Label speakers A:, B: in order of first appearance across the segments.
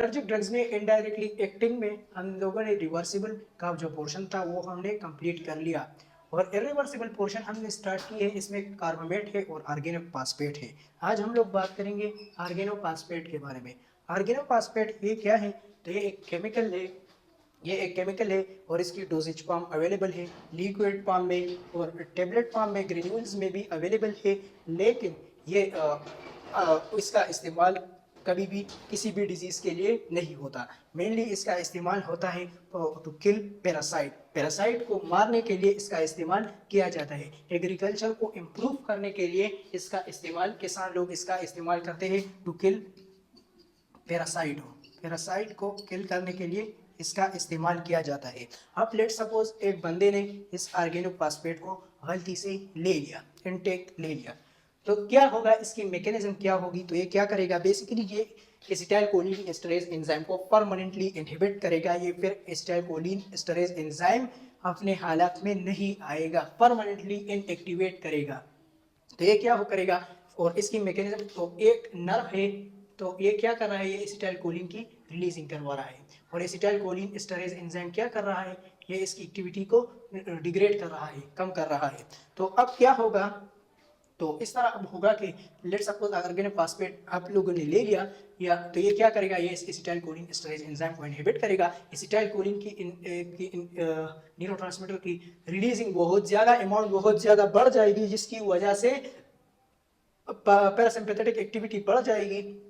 A: Energic drugs में indirectly acting में हम लोगों ने रिवर्सिबल का जो पोर्शन था वो हमने कंप्लीट कर लिया और इरिवर्सिबल पोर्शन हमने स्टार्ट की है। इसमें कार्बामेट है और आर्गेनोफॉस्फेट है। आज हम लोग बात करेंगे आर्गेनोफॉस्फेट के बारे में। आर्गेनोफॉस्फेट ये क्या है? तो ये एक केमिकल है। और इसकी डोजेज फॉर्म अवेलेबल है लिक्विड फॉर्म में और टेबलेट फॉर्म में, ग्रेन्यूल्स में भी अवेलेबल है। लेकिन ये इसका इस्तेमाल कभी भी किसी भी डिजीज़ के लिए नहीं होता। मेनली इसका इस्तेमाल होता है टू किल पैरासाइट को मारने के लिए इसका इस्तेमाल किया जाता है। एग्रीकल्चर को इम्प्रूव करने के लिए इसका इस्तेमाल किसान लोग इसका इस्तेमाल करते हैं टू किल पैरासाइट को किल करने के लिए इसका इस्तेमाल किया जाता है। अब लेट सपोज एक बंदे ने इस आर्गेनोफॉस्फेट को गलती से ले लिया, इनटेक ले लिया, तो क्या होगा? इसकी मैकेनिज्म क्या होगी? तो ये क्या करेगा? बेसिकली ये एसिटाइलकोलिन एस्टरेज एंजाइम को परमानेंटली इनहिबिट करेगा। ये फिर एसिटाइलकोलिन एस्टरेज एंजाइम अपने हालात में नहीं आएगा, परमानेंटली इनएक्टिवेट करेगा। तो ये क्या हो करेगा? और इसकी मैकेनिज्म, तो एक नर्व है, तो ये क्या कर रहा है? ये एसिटाइलकोलिन की रिलीजिंग करवा रहा है और एसिटाइलकोलिन एस्टरेज एंजाइम क्या कर रहा है? ये इसकी एक्टिविटी को डिग्रेड कर रहा है, कम कर रहा है। तो अब क्या होगा? तो इस तरह अब होगा कि लेट्स सपोज आर्गेनोफॉस्फेट आप लोगों ने ले लिया या तो ये क्या करेगा? ये एसिटाइलकोलिन एस्टरेज एंजाइम को इनहिबिट करेगा। एसिटाइलकोलिन की न्यूरोट्रांसमीटर की रिलीजिंग बहुत ज़्यादा, अमाउंट बहुत ज़्यादा बढ़ जाएगी, जिसकी वजह से पैरासिम्पैथेटिक एक्टिविटी बढ़ जाएगी।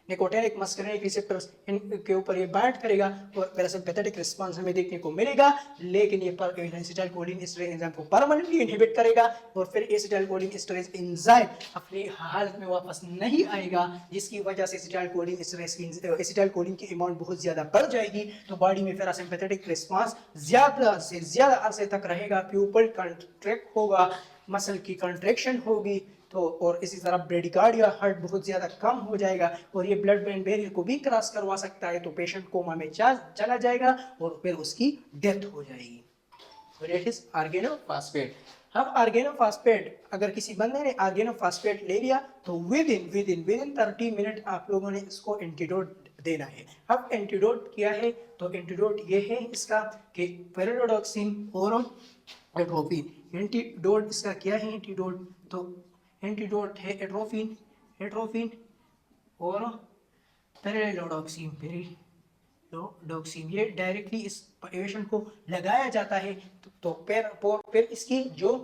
A: निकोटिनिक मस्करिनिक रिसेप्टर्स इनके ऊपर ये बाइंड करेगा और पैरासिम्पैथेटिक रिस्पांस हमें देखने को मिलेगा। लेकिन ये एसिटाइलकोलिन एस्टरेज एंजाइम को परमानेंटली इनहिबिट करेगा और फिर एसिटाइलकोलिन एस्टरेज एंजाइम अपनी हालत में वापस नहीं आएगा, जिसकी वजह से एसिटाइलकोलिन की अमाउंट बहुत ज्यादा बढ़ जाएगी। तो बॉडी में पैरासिम्पैथेटिक रिस्पांस ज्यादा से ज्यादा अरसे तक रहेगा, प्यूपल कंट्रैक्ट होगा, मसल की कंट्रैक्शन होगी, तो और इसी तरह ब्रेडिकार्डिया हार्ट बहुत ज़्यादा कम हो जाएगा और ये ब्लड ब्रेन बैरियर को भी क्रॉस करवा सकता है। तो पेशेंट कोमा में चला जाएगा और फिर उसकी डेथ हो जाएगी। तो दैट इज आर्गेनोफॉस्फेट। अब आर्गेनोफॉस्फेट, अगर किसी बंदे ने आर्गेनोफॉस्फेट ले लिया तो विद इन 30 मिनट आप लोगों ने इसको एंटीडोट देना है। अब एंटीडोट क्या है? तो एंटीडोट ये है इसका कि पेरिडोक्सिन और एट्रोपिन। एंटीडोट इसका क्या है? एंटीडोट तो एंटीडोट है एट्रोपिन और पेरिडोक्सिन। ये डायरेक्टली इस पेशेंट को लगाया जाता है। तो फिर इसकी जो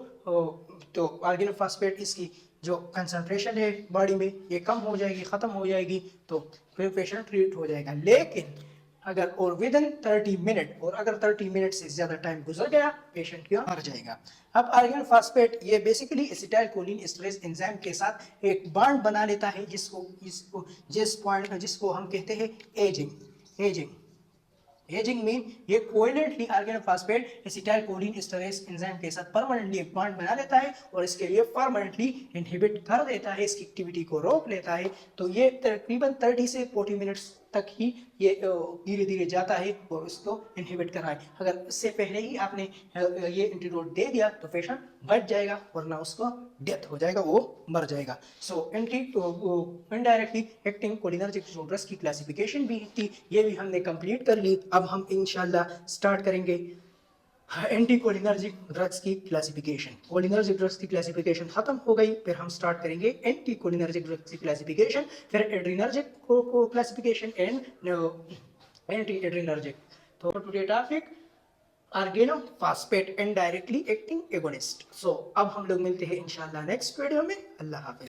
A: तो आर्गेनोफॉस्फेट इसकी जो कंसंट्रेशन है बॉडी में ये कम हो जाएगी, ख़त्म हो जाएगी, तो फिर पेशेंट ट्रीट हो जाएगा। लेकिन अगर और विद इन 30 मिनट, और अगर 30 मिनट से ज़्यादा टाइम गुजर गया पेशेंट क्या मर जाएगा। अब आर्गेनोफॉस्फेट ये बेसिकली एसिटाइलकोलिन एस्टरेज एंजाइम के साथ एक बॉन्ड बना लेता है, जिसको हम कहते हैं एजिंग मीन ये कोवेलेंटली आर्गेनोफॉस्फेट एसिटाइलकोलिन एस्टरेज एंजाइम के साथ परमानेंटली एक बॉन्ड बना लेता है और इसके लिए परमानेंटली इनहिबिट कर देता है, इसकी एक्टिविटी को रोक लेता है। तो ये तकरीबन 30 से 40 मिनट्स तक ही ये धीरे धीरे जाता है और उसको इनहिबिट कर रहा है। अगर इससे पहले ही आपने ये एंटीडोट दे दिया तो पेशेंट बच जाएगा, वरना उसको डेथ हो जाएगा, वो मर जाएगा। So indirectly acting cholinergic drugs की क्लासिफिकेशन भी थी, ये भी हमने कंप्लीट कर ली। अब हम इंशाल्लाह स्टार्ट करेंगे एंटी कोलिनर्जिक ड्रग्स की क्लासिफिकेशन। कोलिनर्जिक ड्रग्स की क्लासिफिकेशन खत्म हो गई, फिर हम स्टार्ट करेंगे एंटी कोलिनर्जिक ड्रग्स की क्लासिफिकेशन, फिर एड्रीनर्जिक को क्लासिफिकेशन एंड एंटी एड्रीनर्जिक। तो today topic organophosphate indirectly acting agonist. So अब हम लोग मिलते हैं इंशाल्लाह नेक्स्ट वीडियो में। अल्लाह हाफिज।